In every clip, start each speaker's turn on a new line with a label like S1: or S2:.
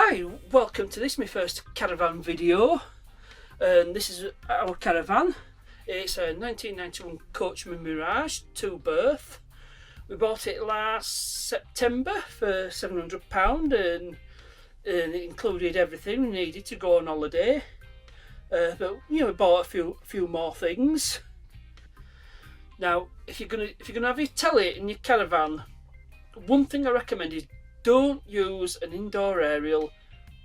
S1: Hi, welcome to this, my first caravan video, and this is our caravan. It's a 1991 Coachman Mirage 2-berth. We bought it last September for £700 and it included everything we needed to go on holiday. But you know, we bought a few more things. Now, if you're gonna have your telly in your caravan, one thing I recommend is don't use an indoor aerial.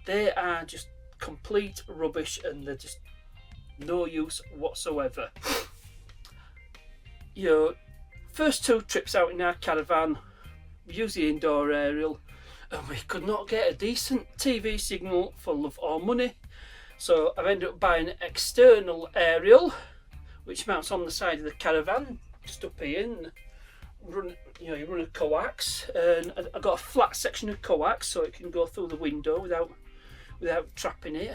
S1: They are just complete rubbish and they're just no use whatsoever. You know, first two trips out in our caravan, we used the indoor aerial and we could not get a decent TV signal for love or money. So I've ended up buying an external aerial which mounts on the side of the caravan, just up here, and you run a coax, and I've got a flat section of coax so it can go through the window without trapping it.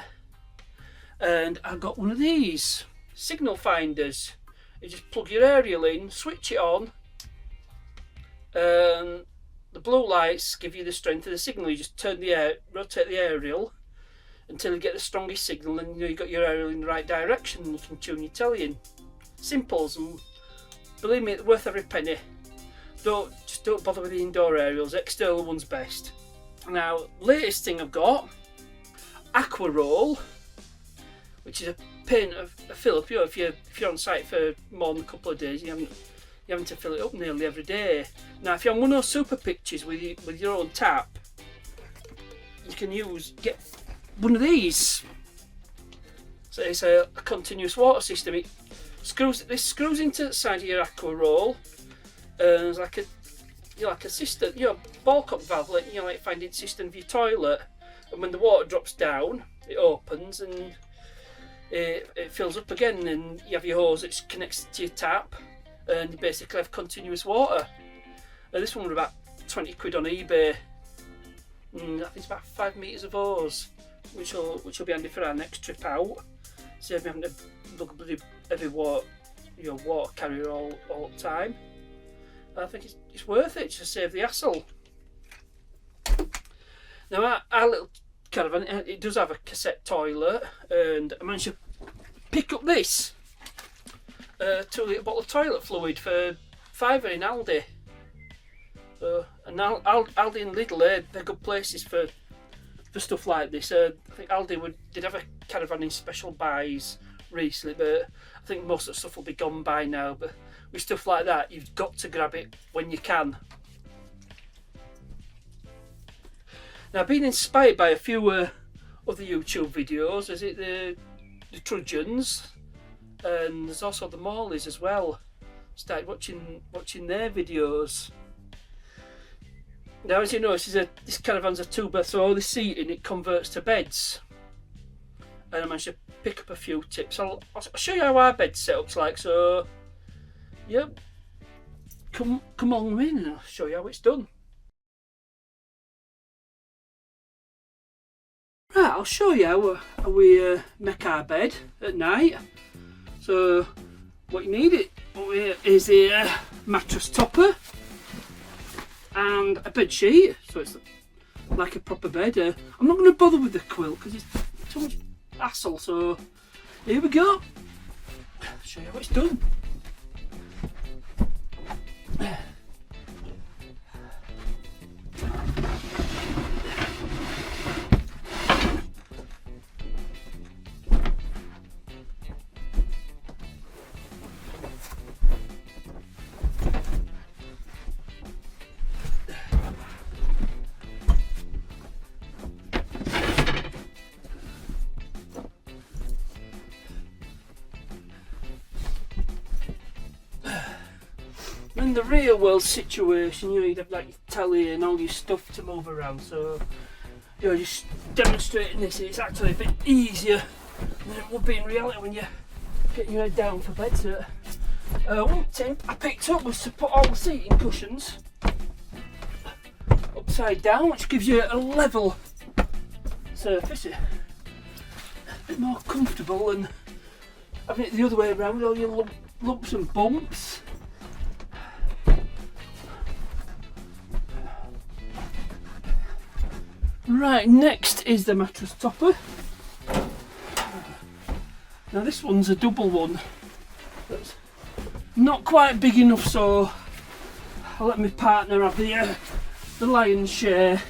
S1: And I've got one of these signal finders. You just plug your aerial in, switch it on, and the blue lights give you the strength of the signal. You just rotate the aerial until you get the strongest signal, and you've got your aerial in the right direction and you can tune your telly in. Simples, and believe me, it's worth every penny. Just don't bother with the indoor aerials. External one's best. Now, latest thing I've got, Aqua Roll, which is a pain of a fill up. You know, if you're on site for more than a couple of days, you're having to fill it up nearly every day. Now, if you're on one of those super pitches with your own tap, you can get one of these. So it's a continuous water system. This screws into the side of your Aqua Roll. And it's like a cistern, ball cup valve, like finding cistern of your toilet. And when the water drops down, it opens and it fills up again, and you have your hose that connects to your tap, and you basically have continuous water. And this one was about 20 quid on eBay, and I think it's about 5 metres of hose, which will be handy for our next trip out. Save me having to lug a bloody heavy water carrier all the time. I think it's worth it to save the hassle. Now our little caravan, it does have a cassette toilet, and I managed to pick up this 2-litre bottle of toilet fluid for £5 in Aldi. And Aldi and Lidl, they're good places for stuff like this. I think Aldi did have a caravan in special buys recently, but I think most of the stuff will be gone by now. But with stuff like that, you've got to grab it when you can. Now, I've been inspired by a few other YouTube videos. Is it the Trudgeons, and there's also the Morleys as well. Started watching their videos. Now, as you know, this caravan's a 2-berth, so all the seating it converts to beds. And I managed to pick up a few tips. I'll show you how our bed setup's like. So, yep, come on in and I'll show you how it's done. Right, I'll show you how we make our bed at night. So, what you need is a mattress topper and a bed sheet. So it's like a proper bed. I'm not going to bother with the quilt because it's too much hassle. So here we go. I'll show you how it's done. In the real world situation, you'd have like your telly and all your stuff to move around. So, just demonstrating this, it's actually a bit easier than it would be in reality when you're getting your head down for bed. So, one tip I picked up was to put all the seating cushions upside down, which gives you a level surface, a bit more comfortable than having it the other way around with all your lumps and bumps. Right, next is the mattress topper. Now this one's a double one. That's not quite big enough, so I'll let my partner have the lion's share.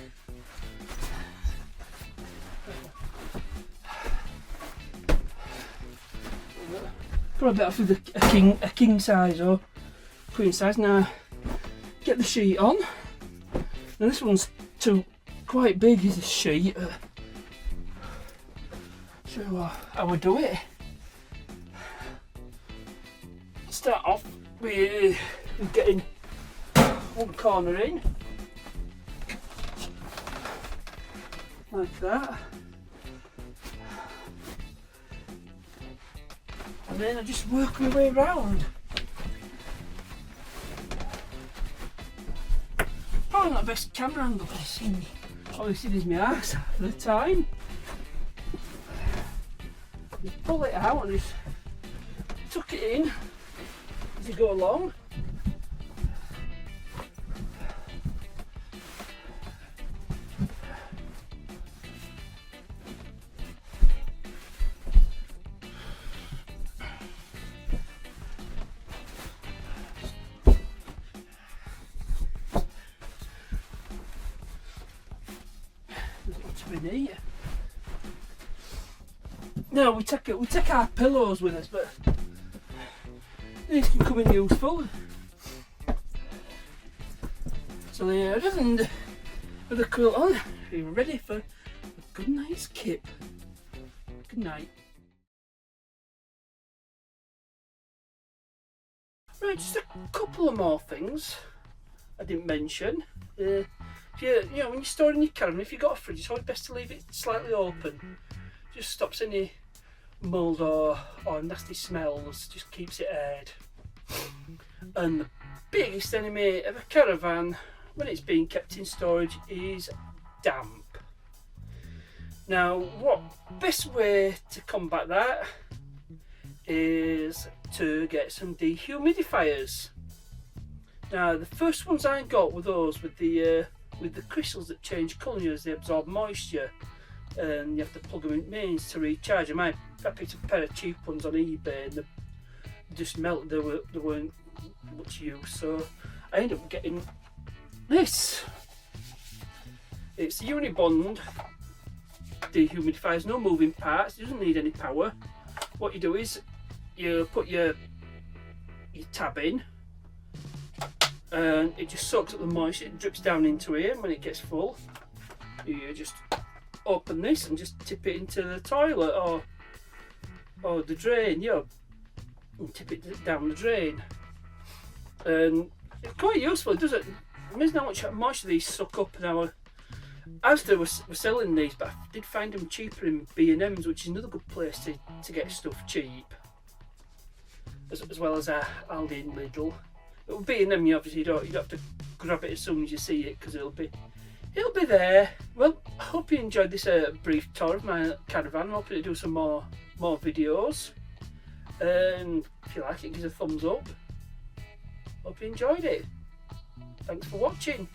S1: Probably better for a king size or queen size. Now get the sheet on. Now this one's quite big, is this sheet. Show you how we do it. Start off with getting one corner in, like that, and then I just work my way around. Probably not the best camera angle I've seen. Obviously there's my arse half of the time. Just pull it out and just tuck it in as you go along. Now we take our pillows with us, but these can come in useful. So there it is, and with the quilt on, we're ready for a good night's kip. Good night. Right, just a couple of more things I didn't mention. If when you're storing your caravan, if you've got a fridge, it's always best to leave it slightly open. Just stops any mould or nasty smells, just keeps it aired. And the biggest enemy of a caravan when it's being kept in storage is damp. Now, what best way to combat that is to get some dehumidifiers. Now, the first ones I got were those with the crystals that change colour as they absorb moisture, and you have to plug them in mains to recharge them. I picked up a pair of cheap ones on eBay and they just melted. They weren't much use, so I ended up getting this. It's Unibond dehumidifiers, no moving parts, it doesn't need any power. What you do is you put your tab in and it just soaks up the moisture, it drips down into here, and when it gets full you just open this and just tip it into the toilet or the drain, and tip it down the drain. And it's quite useful, it doesn't. Amazing how much moisture these suck up. Now, Asda were selling these, but I did find them cheaper in B&M's, which is another good place to get stuff cheap, as well as Aldi and Lidl. But with B&M, you obviously don't have to grab it as soon as you see it, because it'll be there. Well, I hope you enjoyed this brief tour of my caravan. I'm hoping to do some more videos. And if you like it, give us a thumbs up. Hope you enjoyed it. Thanks for watching.